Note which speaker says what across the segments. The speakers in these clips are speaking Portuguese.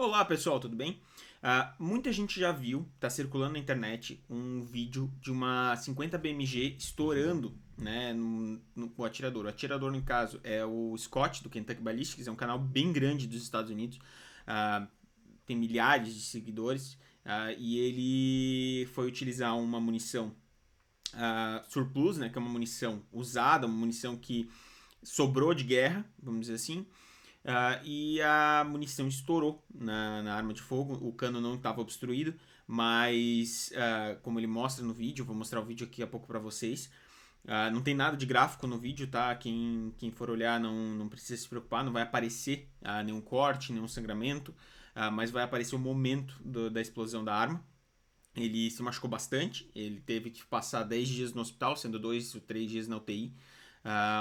Speaker 1: Olá pessoal, tudo bem? Muita gente já viu, tá circulando na internet um vídeo de uma 50 BMG estourando, né, com o atirador. O atirador, no caso, é o Scott do Kentucky Ballistics, é um canal bem grande dos Estados Unidos, ah, tem milhares de seguidores, e ele foi utilizar uma munição surplus, né, que é uma munição usada, uma munição que sobrou de guerra, vamos dizer assim, e a munição estourou na arma de fogo. O cano não estava obstruído, mas como ele mostra no vídeo, vou mostrar o vídeo aqui a pouco para vocês. Não tem nada de gráfico no vídeo, tá? Quem for olhar não precisa se preocupar, não vai aparecer nenhum corte, nenhum sangramento, mas vai aparecer o momento da explosão da arma. Ele se machucou bastante, ele teve que passar 10 dias no hospital, sendo 2 ou 3 dias na UTI,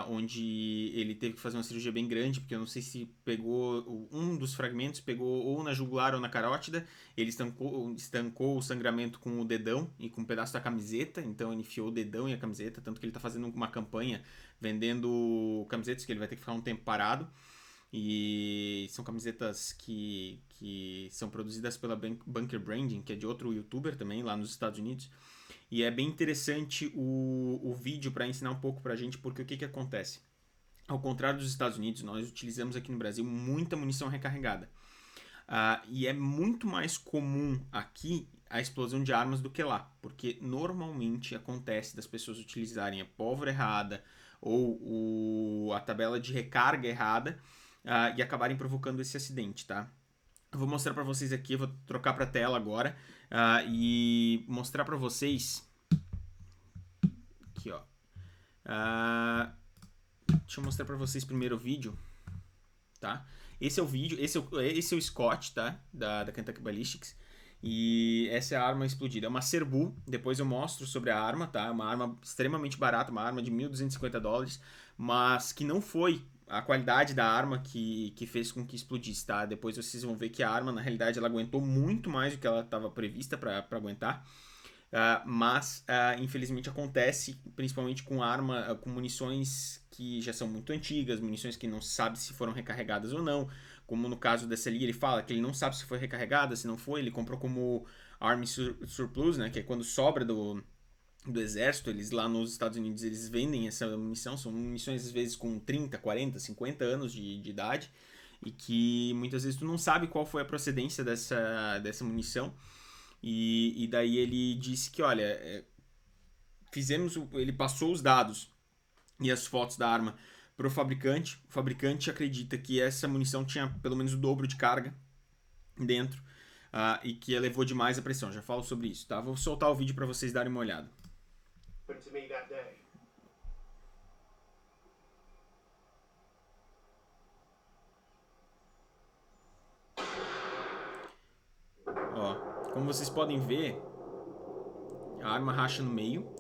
Speaker 1: onde ele teve que fazer uma cirurgia bem grande, porque eu não sei se pegou, um dos fragmentos pegou ou na jugular ou na carótida, ele estancou o sangramento com o dedão e com um pedaço da camiseta, então ele enfiou o dedão e a camiseta, tanto que ele está fazendo uma campanha vendendo camisetas que ele vai ter que ficar um tempo parado. E são camisetas que são produzidas pela Bunker Branding, que é de outro youtuber também, lá nos Estados Unidos. E é bem interessante o vídeo para ensinar um pouco pra gente, porque o que acontece? Ao contrário dos Estados Unidos, nós utilizamos aqui no Brasil muita munição recarregada. E é muito mais comum aqui a explosão de armas do que lá, porque normalmente acontece das pessoas utilizarem a pólvora errada ou a tabela de recarga errada e acabarem provocando esse acidente, tá? Eu vou mostrar para vocês aqui, eu vou trocar para a tela agora e mostrar para vocês aqui, ó. Deixa eu mostrar para vocês primeiro o vídeo, tá? Esse é o vídeo, esse é o Scott, tá? Da Kentucky Ballistics. E essa é a arma explodida. É uma Serbu, depois eu mostro sobre a arma, tá? É uma arma extremamente barata, uma arma de $1.250, mas que não foi a qualidade da arma que fez com que explodisse, tá? Depois vocês vão ver que a arma, na realidade, ela aguentou muito mais do que ela estava prevista para aguentar. Mas infelizmente acontece principalmente com arma, com munições que já são muito antigas, munições que não sabe se foram recarregadas ou não. Como no caso dessa ali, ele fala que ele não sabe se foi recarregada, se não foi, ele comprou como Army Surplus, né, que é quando sobra do exército. Eles lá nos Estados Unidos eles vendem essa munição, são munições às vezes com 30, 40, 50 anos de idade, e que muitas vezes tu não sabe qual foi a procedência dessa munição. E daí ele disse que, olha, ele passou os dados e as fotos da arma para o fabricante. O fabricante acredita que essa munição tinha pelo menos o dobro de carga dentro e que elevou demais a pressão. Já falo sobre isso, tá? Vou soltar o vídeo para vocês darem uma olhada. Ó, como vocês podem ver, a arma racha no meio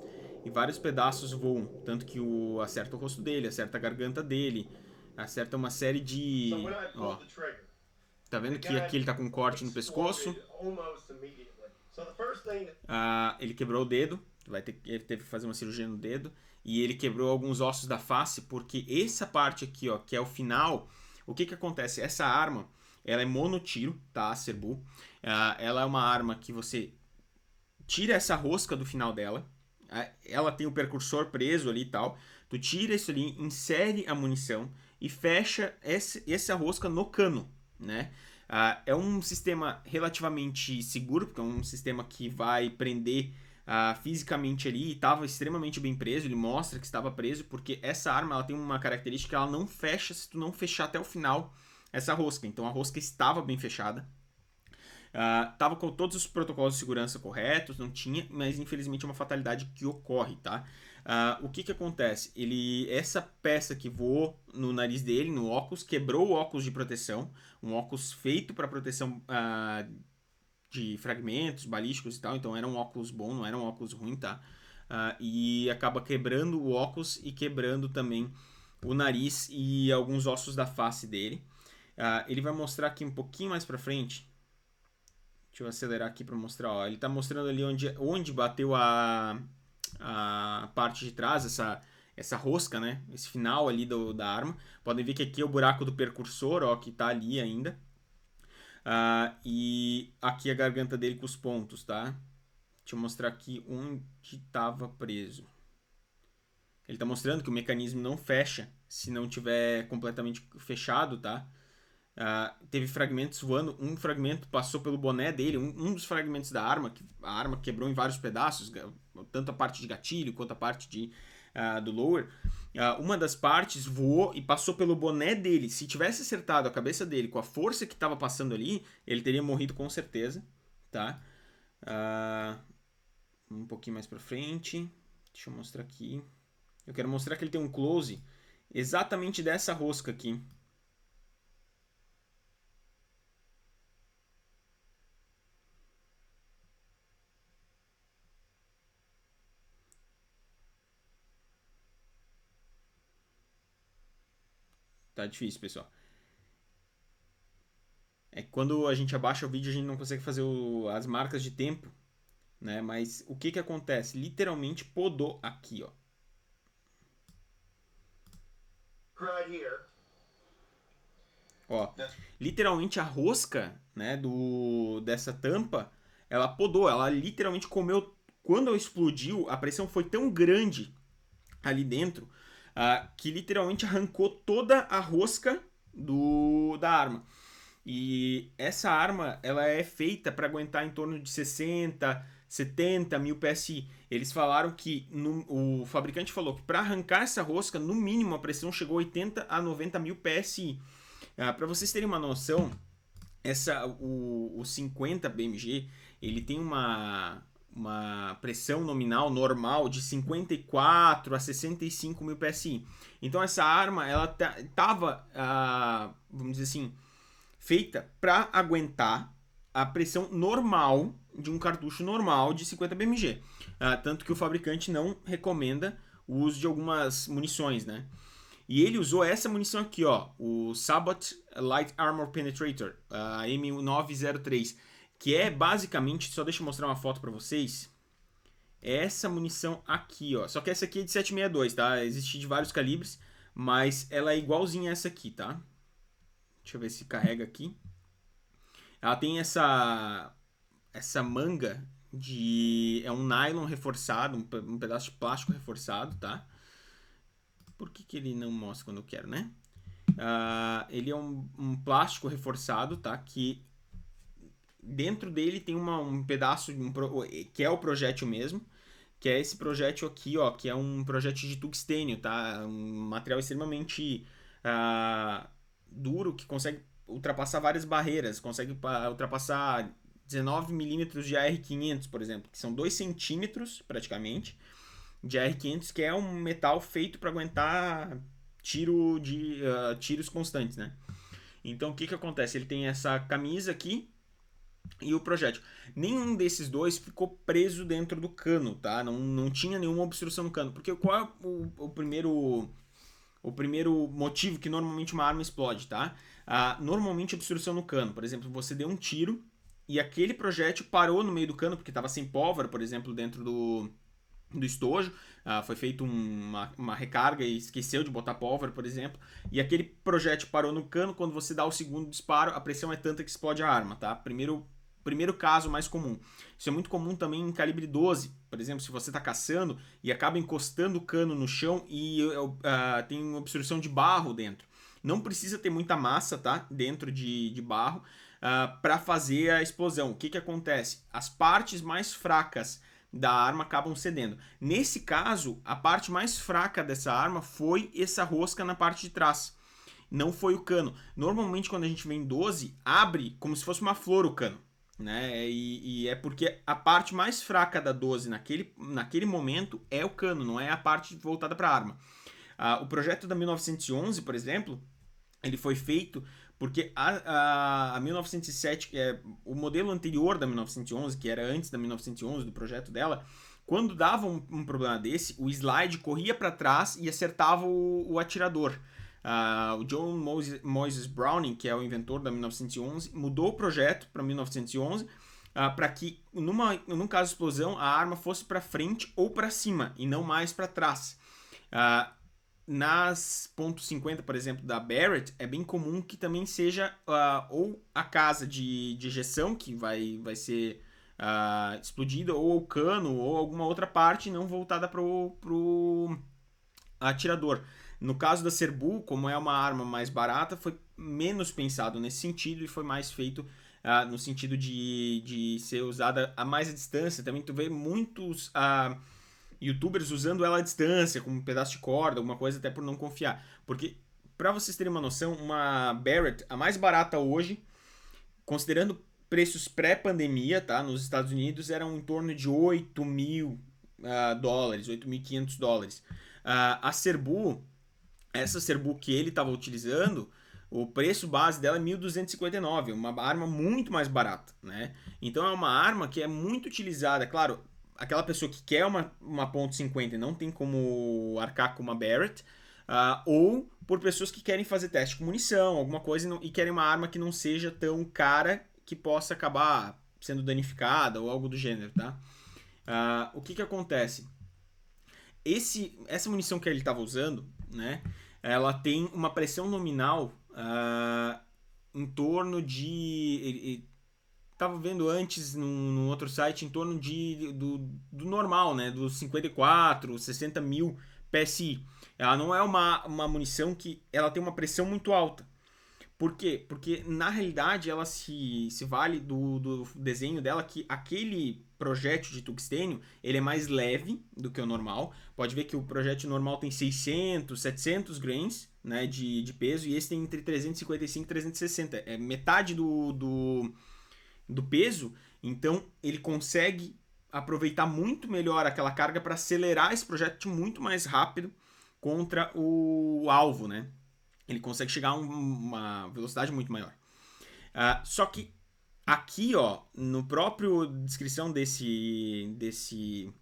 Speaker 1: e vários pedaços voam, tanto que acerta o rosto dele, acerta a garganta dele, acerta uma série de... Ó, tá vendo que aqui ele tá com um corte no pescoço? Ele quebrou o dedo, ele teve que fazer uma cirurgia no dedo, e ele quebrou alguns ossos da face, porque essa parte aqui, ó, que é o final, o que acontece? Essa arma, ela é monotiro, tá? A Serbu. Ela é uma arma que você tira essa rosca do final dela, ela tem o percursor preso ali e tal, tu tira isso ali, insere a munição e fecha essa rosca no cano, né? É um sistema relativamente seguro, porque é um sistema que vai prender fisicamente ali, e estava extremamente bem preso. Ele mostra que estava preso, porque essa arma ela tem uma característica que ela não fecha se tu não fechar até o final essa rosca. Então a rosca estava bem fechada. Tava com todos os protocolos de segurança corretos, não tinha, mas infelizmente é uma fatalidade que ocorre, tá? O que acontece? Essa peça que voou no nariz dele, no óculos, quebrou o óculos de proteção, um óculos feito para proteção de fragmentos balísticos e tal, então era um óculos bom, não era um óculos ruim, tá? E acaba quebrando o óculos e quebrando também o nariz e alguns ossos da face dele. Ele vai mostrar aqui um pouquinho mais pra frente. Deixa eu acelerar aqui para mostrar. Ó. Ele está mostrando ali onde bateu a parte de trás, essa rosca, né? Esse final ali da arma. Podem ver que aqui é o buraco do percursor, ó, que está ali ainda. E aqui a garganta dele com os pontos, tá? Deixa eu mostrar aqui onde estava preso. Ele está mostrando que o mecanismo não fecha se não tiver completamente fechado, tá? Teve fragmentos voando, um fragmento passou pelo boné dele, um dos fragmentos da arma, que a arma quebrou em vários pedaços, tanto a parte de gatilho quanto a parte do lower. Uma das partes voou e passou pelo boné dele. Se tivesse acertado a cabeça dele com a força que estava passando ali, ele teria morrido com certeza, tá? Um pouquinho mais pra frente, deixa eu mostrar aqui. Eu quero mostrar que ele tem um close exatamente dessa rosca aqui. Tá difícil, pessoal. É que quando a gente abaixa o vídeo a gente não consegue fazer as marcas de tempo, né? Mas o que acontece? Literalmente podou aqui, ó. Right here. Ó, literalmente a rosca, né, dessa tampa, ela podou, ela literalmente comeu. Quando explodiu, a pressão foi tão grande ali dentro que literalmente arrancou toda a rosca da arma. E essa arma ela é feita para aguentar em torno de 60, 70 mil PSI. Eles falaram que o fabricante falou que para arrancar essa rosca, no mínimo a pressão chegou a 80 a 90 mil PSI. Para vocês terem uma noção, o 50 BMG ele tem uma pressão nominal normal de 54 a 65 mil PSI. Então essa arma ela estava, vamos dizer assim, feita para aguentar a pressão normal de um cartucho normal de 50 BMG. Tanto que o fabricante não recomenda o uso de algumas munições, né? E ele usou essa munição aqui, ó, o Sabot Light Armor Penetrator, a M903, que é basicamente, só deixa eu mostrar uma foto para vocês, essa munição aqui, ó. Só que essa aqui é de 7.62, tá? Existe de vários calibres, mas ela é igualzinha a essa aqui, tá? Deixa eu ver se carrega aqui. Ela tem essa manga de... é um nylon reforçado, um pedaço de plástico reforçado, tá? Por que ele não mostra quando eu quero, né? Ele é um plástico reforçado, tá? Que dentro dele tem um pedaço que é o projétil mesmo, que é esse projétil aqui, ó, que é um projétil de tungstênio, tá? Um material extremamente duro que consegue ultrapassar várias barreiras, consegue ultrapassar 19 milímetros de AR-500, por exemplo, que são 2 centímetros praticamente de AR-500, que é um metal feito para aguentar tiros constantes, né? Então o que acontece? Ele tem essa camisa aqui e o projétil. Nenhum desses dois ficou preso dentro do cano, tá? Não tinha nenhuma obstrução no cano. Porque qual é o primeiro motivo que normalmente uma arma explode, tá? Normalmente obstrução no cano. Por exemplo, você deu um tiro e aquele projétil parou no meio do cano porque estava sem pólvora, por exemplo, dentro do estojo, foi feita uma recarga e esqueceu de botar pólvora, por exemplo, e aquele projétil parou no cano. Quando você dá o segundo disparo, a pressão é tanta que explode a arma, tá? Primeiro caso mais comum. Isso é muito comum também em calibre 12, por exemplo, se você está caçando e acaba encostando o cano no chão e tem obstrução de barro dentro. Não precisa ter muita massa, tá? Dentro de barro para fazer a explosão. O que acontece? As partes mais fracas da arma acabam cedendo. Nesse caso, a parte mais fraca dessa arma foi essa rosca na parte de trás. Não foi o cano. Normalmente, quando a gente vê em 12, abre como se fosse uma flor o cano, né? E é porque a parte mais fraca da 12 naquele momento é o cano, não é a parte voltada para a arma. O projeto da 1911, por exemplo, ele foi feito porque a 1907, que é o modelo anterior da 1911, que era antes da 1911, do projeto dela, quando dava um problema desse, o slide corria para trás e acertava o atirador. O John Moses Browning, que é o inventor da 1911, mudou o projeto para 1911 para que, num caso de explosão, a arma fosse para frente ou para cima e não mais para trás. nas .50, por exemplo, da Barrett, é bem comum que também seja ou a casa de ejeção que vai ser explodida, ou o cano, ou alguma outra parte não voltada pro atirador. No caso da Serbu, como é uma arma mais barata, foi menos pensado nesse sentido e foi mais feito no sentido de ser usada a mais à distância. Também tu vê muitos youtubers usando ela à distância, com um pedaço de corda, alguma coisa, até por não confiar. Porque, para vocês terem uma noção, uma Barrett, a mais barata hoje, considerando preços pré-pandemia, tá, nos Estados Unidos, eram em torno de 8 mil dólares, 8.500 dólares. A Serbu, essa Serbu que ele estava utilizando, o preço base dela é 1.259, uma arma muito mais barata, né? Então é uma arma que é muito utilizada, claro, aquela pessoa que quer uma ponto .50 e não tem como arcar com uma Barrett, ou por pessoas que querem fazer teste com munição, alguma coisa, e querem uma arma que não seja tão cara que possa acabar sendo danificada ou algo do gênero, tá? O que acontece? Essa munição que ele estava usando, né? Ela tem uma pressão nominal em torno de... Estava vendo antes num outro site em torno do normal, né? Dos 54, 60 mil PSI. Ela não é uma munição que ela tem uma pressão muito alta. Por quê? Porque na realidade ela se vale do desenho dela, que aquele projétil de tungstênio ele é mais leve do que o normal. Pode ver que o projétil normal tem 600, 700 grains, né, de peso, e esse tem entre 355 e 360. É metade do peso, então ele consegue aproveitar muito melhor aquela carga para acelerar esse projétil muito mais rápido contra o alvo, né? Ele consegue chegar a uma velocidade muito maior. Só que aqui, ó, no próprio descrição desse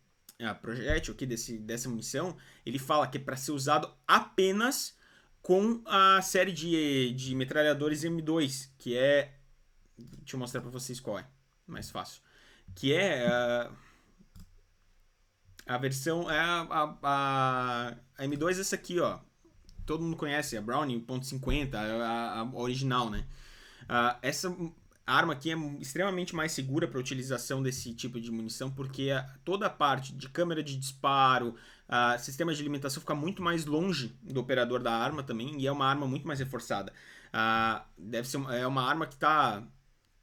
Speaker 1: projétil aqui, dessa munição, ele fala que é para ser usado apenas com a série de metralhadores M2, que é... Deixa eu mostrar para vocês qual é, mais fácil. Que é a versão... a M2 é essa aqui, ó. Todo mundo conhece, a Browning .50, a original, né? Essa arma aqui é extremamente mais segura para a utilização desse tipo de munição, porque toda a parte de câmera de disparo, sistema de alimentação fica muito mais longe do operador da arma também, e é uma arma muito mais reforçada. Deve ser uma arma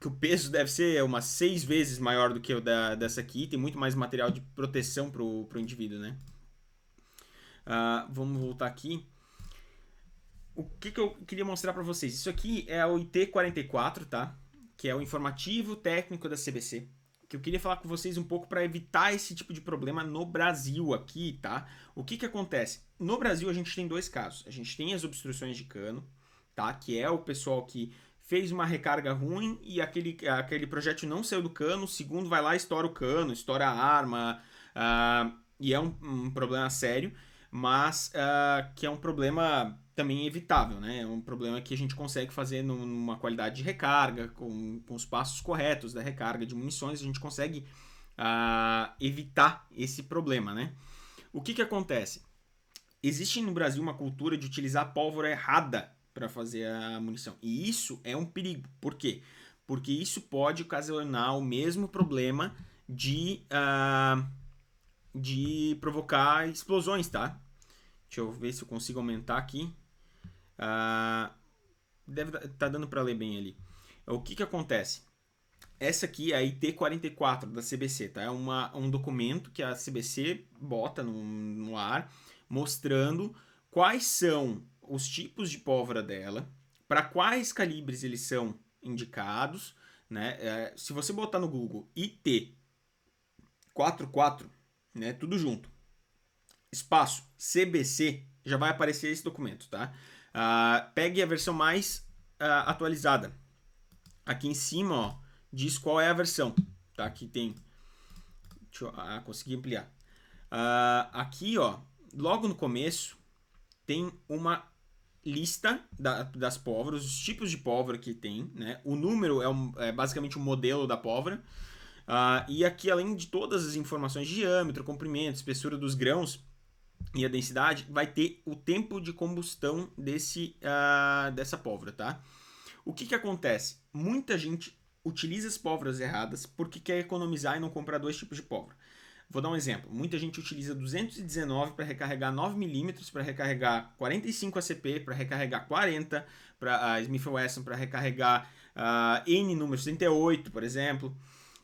Speaker 1: que o peso deve ser umas 6 vezes maior do que o dessa aqui, tem muito mais material de proteção pro indivíduo, né? Vamos voltar aqui. O que eu queria mostrar para vocês? Isso aqui é o IT-44, tá? Que é o informativo técnico da CBC. Que eu queria falar com vocês um pouco para evitar esse tipo de problema no Brasil aqui, tá? O que acontece? No Brasil a gente tem dois casos. A gente tem as obstruções de cano, tá? Que é o pessoal que fez uma recarga ruim e aquele projétil não saiu do cano, o segundo vai lá e estoura o cano, estoura a arma, e é um problema sério, mas que é um problema também evitável, né? É um problema que a gente consegue fazer numa qualidade de recarga, com os passos corretos da recarga de munições, a gente consegue evitar esse problema, né? O que acontece? Existe no Brasil uma cultura de utilizar pólvora errada para fazer a munição, e isso é um perigo. Por quê? Porque isso pode ocasionar o mesmo problema de provocar explosões, tá? Deixa eu ver se eu consigo aumentar aqui. Deve tá dando para ler bem ali. O que acontece? Essa aqui é a IT-44 da CBC, tá? É um documento que a CBC bota no ar, mostrando quais são os tipos de pólvora dela, para quais calibres eles são indicados, né? Se você botar no Google IT-44, né? Tudo junto, espaço CBC, já vai aparecer esse documento, tá? Pegue a versão mais atualizada. Aqui em cima, ó, diz qual é a versão, tá? Aqui tem... Deixa eu conseguir ampliar. Aqui, ó, logo no começo, tem uma lista das pólvoras, os tipos de pólvora que tem, né? O número é basicamente o modelo da pólvora. E aqui, além de todas as informações de diâmetro, comprimento, espessura dos grãos, e a densidade, vai ter o tempo de combustão dessa pólvora, tá? O que acontece? Muita gente utiliza as pólvoras erradas porque quer economizar e não comprar dois tipos de pólvora. Vou dar um exemplo. Muita gente utiliza 219 para recarregar 9mm, para recarregar 45 ACP, para recarregar 40, para a Smith Wesson para recarregar N número 68, por exemplo.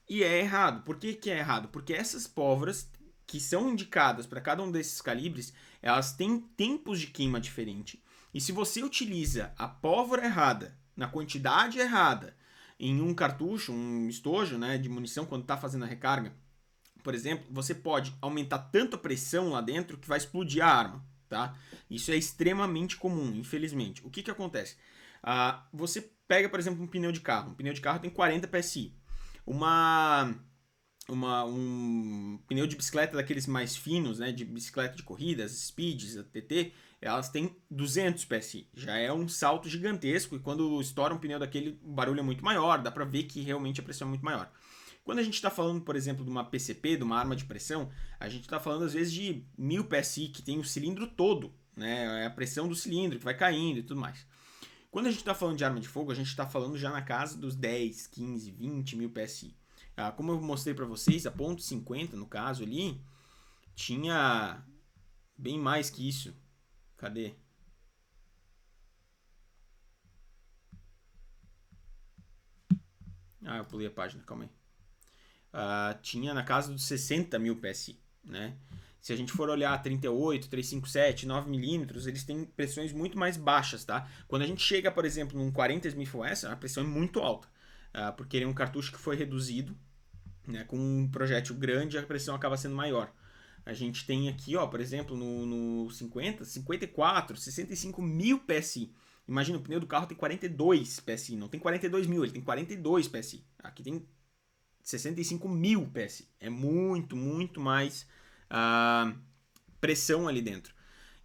Speaker 1: E é errado. Por que é errado? Porque essas pólvoras que são indicadas para cada um desses calibres, elas têm tempos de queima diferente. E se você utiliza a pólvora errada, na quantidade errada, em um cartucho, um estojo, né, de munição, quando está fazendo a recarga, por exemplo, você pode aumentar tanto a pressão lá dentro que vai explodir a arma, tá? Isso é extremamente comum, infelizmente. O que acontece? Você pega, por exemplo, um pneu de carro. Um pneu de carro tem 40 PSI. Um pneu de bicicleta daqueles mais finos, né, de bicicleta de corridas, speeds, TT, elas têm 200 PSI. Já é um salto gigantesco e quando estoura um pneu daquele, o barulho é muito maior, dá pra ver que realmente a pressão é muito maior. Quando a gente está falando, por exemplo, de uma PCP, de uma arma de pressão, a gente está falando às vezes de 1000 PSI, que tem o cilindro todo, né? É a pressão do cilindro que vai caindo e tudo mais. Quando a gente está falando de arma de fogo, a gente está falando já na casa dos 10, 15, 20 mil PSI. Como eu mostrei para vocês, a ponto .50 no caso ali, tinha bem mais que isso. Cadê? Eu pulei a página, calma aí. Tinha na casa dos 60 mil PSI, né? Se a gente for olhar 38, 357, 9mm, eles têm pressões muito mais baixas, tá? Quando a gente chega, por exemplo, num 40 Smith Wesson, a pressão é muito alta, porque ele é um cartucho que foi reduzido, né? Com um projétil grande, a pressão acaba sendo maior. A gente tem aqui, ó, por exemplo, no 50, 54, 65 mil PSI. Imagina, o pneu do carro tem 42 PSI, não tem 42 mil, ele tem 42 PSI. Aqui tem 65 mil PSI. É muito, muito mais pressão ali dentro.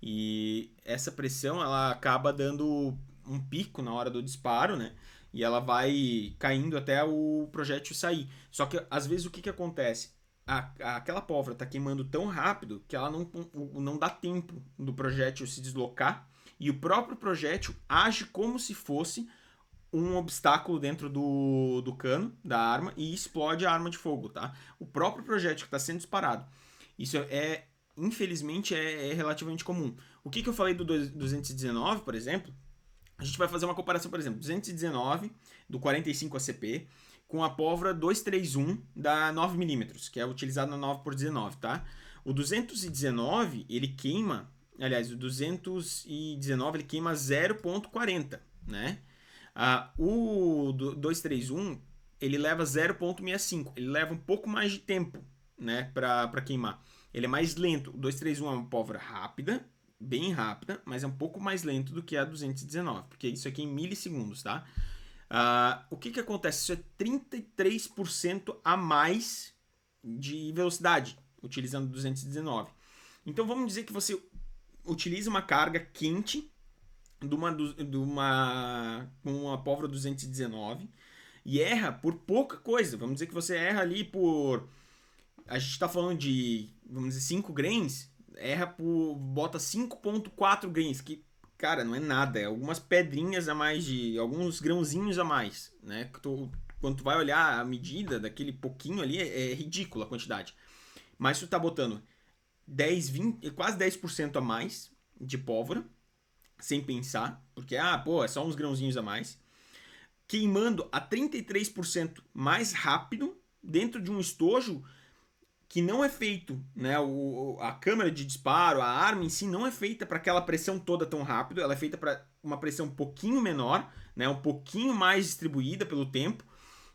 Speaker 1: E essa pressão ela acaba dando um pico na hora do disparo, né? E ela vai caindo até o projétil sair. Só que às vezes o que acontece? Aquela pólvora está queimando tão rápido que ela não dá tempo do projétil se deslocar. E o próprio projétil age como se fosse um obstáculo dentro do cano da arma e explode a arma de fogo, tá? O próprio projétil que está sendo disparado. Isso infelizmente, é relativamente comum. O que eu falei do 219, por exemplo? A gente vai fazer uma comparação, por exemplo, 219 do 45 ACP com a pólvora 231 da 9mm, que é utilizada na 9x19, tá? O 219, ele queima, aliás, o 219 ele queima 0.40, né? O 231 ele leva 0.65, ele leva um pouco mais de tempo, né, para queimar. Ele é mais lento. O 231 é uma pólvora rápida, bem rápida, mas é um pouco mais lento do que a 219, porque isso aqui é em milissegundos, tá? O que acontece? Isso é 33% a mais de velocidade utilizando 219. Então vamos dizer que você utiliza uma carga quente com uma pólvora 219 e erra por pouca coisa. Vamos dizer que você erra ali por... A gente está falando de, vamos dizer, 5 grains, bota 5.4 grains, que, cara, não é nada, é algumas pedrinhas a mais, alguns grãozinhos a mais, né? Quando tu vai olhar a medida daquele pouquinho ali, é ridícula a quantidade. Mas tu tá botando 10, 20, quase 10% a mais de pólvora, sem pensar, porque, é só uns grãozinhos a mais, queimando a 33% mais rápido dentro de um estojo que não é feito, né? A câmara de disparo, a arma em si não é feita para aquela pressão toda tão rápido, ela é feita para uma pressão um pouquinho menor, né? Um pouquinho mais distribuída pelo tempo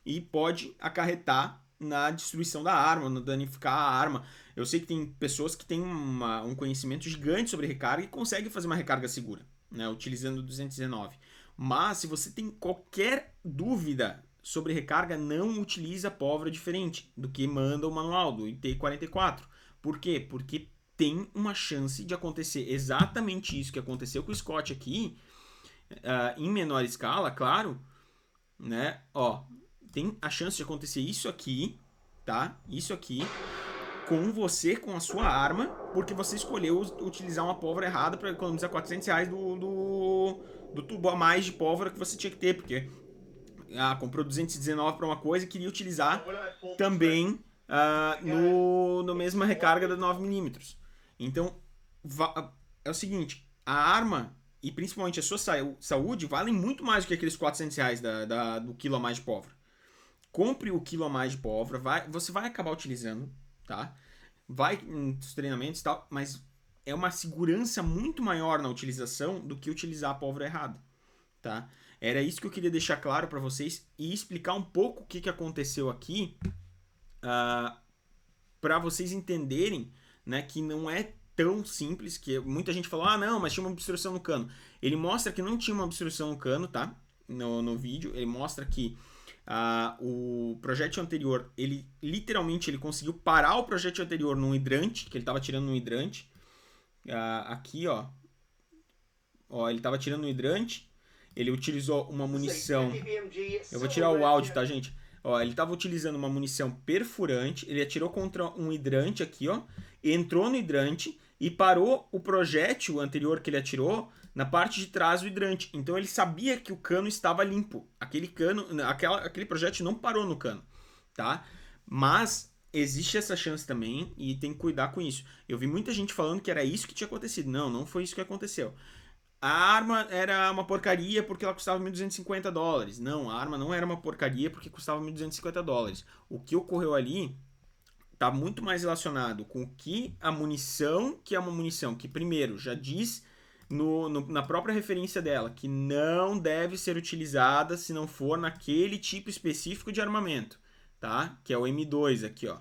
Speaker 1: e pode acarretar na destruição da arma, no danificar a arma. Eu sei que tem pessoas que têm um conhecimento gigante sobre recarga e conseguem fazer uma recarga segura, né? Utilizando o 219. Mas se você tem qualquer dúvida sobre recarga, não utiliza pólvora diferente do que manda o manual do IT44. Por quê? Porque tem uma chance de acontecer exatamente isso que aconteceu com o Scott aqui, em menor escala, claro, né? Ó, tem a chance de acontecer isso aqui, tá? Isso aqui, com você, com a sua arma, porque você escolheu utilizar uma pólvora errada para economizar R$ 400 do tubo a mais de pólvora que você tinha que ter, porque comprou 219 para uma coisa e queria utilizar também no mesma recarga da 9mm. Então, é o seguinte, a arma e principalmente a sua saúde valem muito mais do que aqueles R$ 400 do quilo a mais de pólvora. Compre o quilo a mais de pólvora, você vai acabar utilizando, tá? Vai nos treinamentos e tal, mas é uma segurança muito maior na utilização do que utilizar a pólvora errada, tá? Era isso que eu queria deixar claro para vocês e explicar um pouco o que aconteceu aqui, para vocês entenderem, né, que não é tão simples, que muita gente falou, não, mas tinha uma obstrução no cano. Ele mostra que não tinha uma obstrução no cano, tá? No vídeo, ele mostra que o projétil anterior, ele literalmente ele conseguiu parar o projétil anterior num hidrante, que ele estava tirando num hidrante. Aqui, ó, ele estava tirando no hidrante, ele utilizou uma munição. Eu vou tirar o áudio, tá, gente? Ele estava utilizando uma munição perfurante, ele atirou contra um hidrante aqui, ó, entrou no hidrante e parou o projétil anterior que ele atirou na parte de trás do hidrante. Então ele sabia que o cano estava limpo. Aquele projétil não parou no cano, tá? Mas existe essa chance também e tem que cuidar com isso. Eu vi muita gente falando que era isso que tinha acontecido. Não foi isso que aconteceu. A arma era uma porcaria porque ela custava $1.250. Não, a arma não era uma porcaria porque custava $1.250. O que ocorreu ali está muito mais relacionado com que a munição, que é uma munição que, primeiro, já diz na própria referência dela que não deve ser utilizada se não for naquele tipo específico de armamento, tá? Que é o M2 aqui, ó.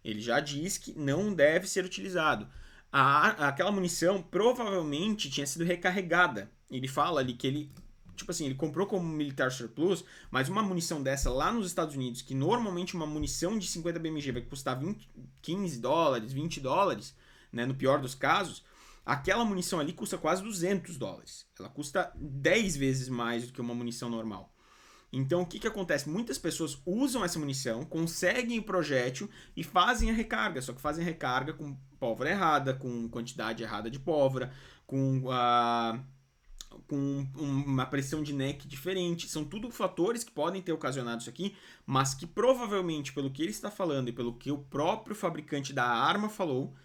Speaker 1: Ele já diz que não deve ser utilizado. Aquela munição provavelmente tinha sido recarregada. Ele fala ali que ele, tipo assim, ele comprou como militar surplus, mas uma munição dessa lá nos Estados Unidos, que normalmente uma munição de 50 BMG vai custar $15, $20, né, no pior dos casos, aquela munição ali custa quase $200. Ela custa 10 vezes mais do que uma munição normal. Então, o que acontece? Muitas pessoas usam essa munição, conseguem o projétil e fazem a recarga. Só que fazem a recarga com pólvora errada, com quantidade errada de pólvora, com uma pressão de neck diferente. São tudo fatores que podem ter ocasionado isso aqui, mas que provavelmente, pelo que ele está falando e pelo que o próprio fabricante da arma falou,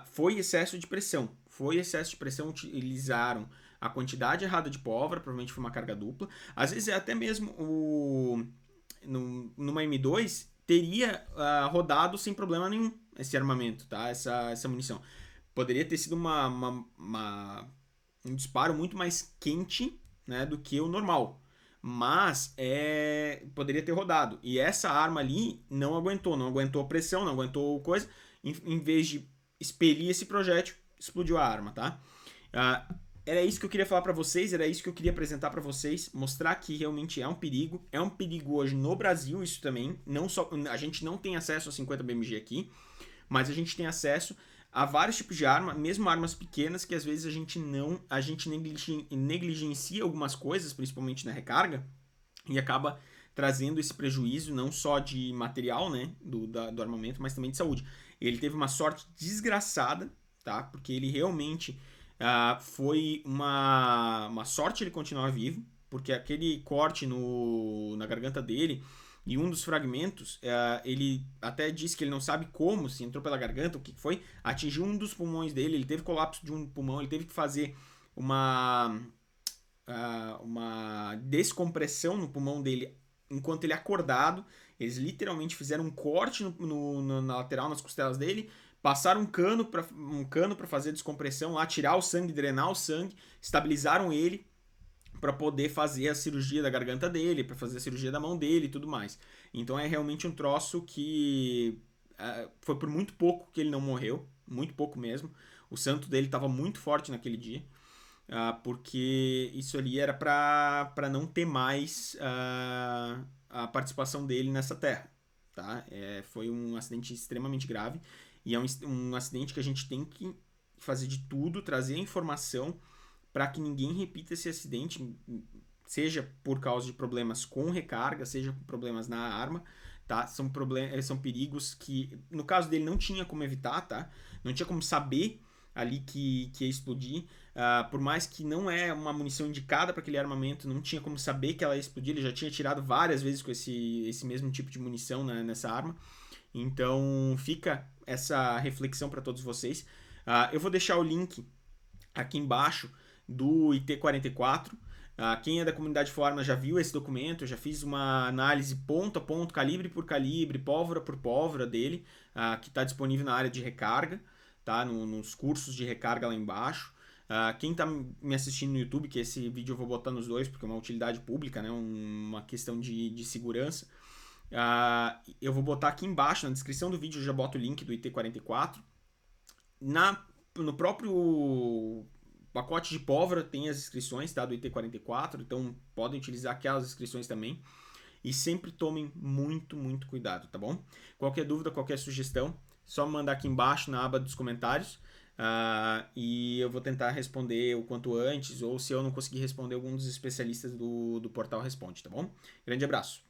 Speaker 1: foi excesso de pressão. Foi excesso de pressão, utilizaram a quantidade errada de pólvora, provavelmente foi uma carga dupla. Às vezes até mesmo numa M2 teria rodado sem problema nenhum esse armamento, tá? Essa munição. Poderia ter sido um disparo muito mais quente, né, do que o normal. Mas poderia ter rodado. E essa arma ali não aguentou a pressão, não aguentou coisa. Em vez de expelir esse projétil, explodiu a arma, tá? Era isso que eu queria falar para vocês, era isso que eu queria apresentar para vocês, mostrar que realmente é um perigo hoje no Brasil isso também, não só a gente não tem acesso a 50 BMG aqui, mas a gente tem acesso a vários tipos de arma, mesmo armas pequenas que às vezes a gente negligencia algumas coisas, principalmente na recarga, e acaba trazendo esse prejuízo não só de material, né, do armamento, mas também de saúde. Ele teve uma sorte desgraçada, tá? Porque ele realmente foi uma sorte ele continuar vivo, porque aquele corte na garganta dele e um dos fragmentos, ele até disse que ele não sabe como, se entrou pela garganta, o que foi, atingiu um dos pulmões dele, ele teve colapso de um pulmão, ele teve que fazer uma descompressão no pulmão dele enquanto ele acordado. Eles literalmente fizeram um corte na lateral, nas costelas dele, passaram um cano para fazer descompressão lá, tirar o sangue, drenar o sangue, estabilizaram ele para poder fazer a cirurgia da garganta dele, para fazer a cirurgia da mão dele e tudo mais. Então é realmente um troço que foi por muito pouco que ele não morreu, muito pouco mesmo. O santo dele estava muito forte naquele dia, porque isso ali era para não ter mais a participação dele nessa terra. Tá? Foi um acidente extremamente grave e é um acidente que a gente tem que fazer de tudo, trazer a informação para que ninguém repita esse acidente, seja por causa de problemas com recarga, seja por problemas na arma, tá? São perigos que, no caso dele, não tinha como evitar, tá? Não tinha como saber ali que ia explodir. Por mais que não é uma munição indicada para aquele armamento, não tinha como saber que ela ia explodir. Ele já tinha tirado várias vezes com esse mesmo tipo de munição, né, nessa arma. Então fica essa reflexão para todos vocês. Eu vou deixar o link aqui embaixo do IT-44. Quem é da comunidade Forma já viu esse documento, eu já fiz uma análise ponto a ponto, calibre por calibre, pólvora por pólvora dele, que está disponível na área de recarga, tá? Nos cursos de recarga lá embaixo. Quem está me assistindo no YouTube, que esse vídeo eu vou botar nos dois, porque é uma utilidade pública, né? Uma questão de segurança. Eu vou botar aqui embaixo, na descrição do vídeo, eu já boto o link do IT-44. No próprio pacote de pólvora tem as inscrições, tá, do IT-44, então podem utilizar aquelas inscrições também. E sempre tomem muito, muito cuidado, tá bom? Qualquer dúvida, qualquer sugestão, só mandar aqui embaixo na aba dos comentários. E eu vou tentar responder o quanto antes, ou se eu não conseguir responder, algum dos especialistas do portal responde, tá bom? Grande abraço!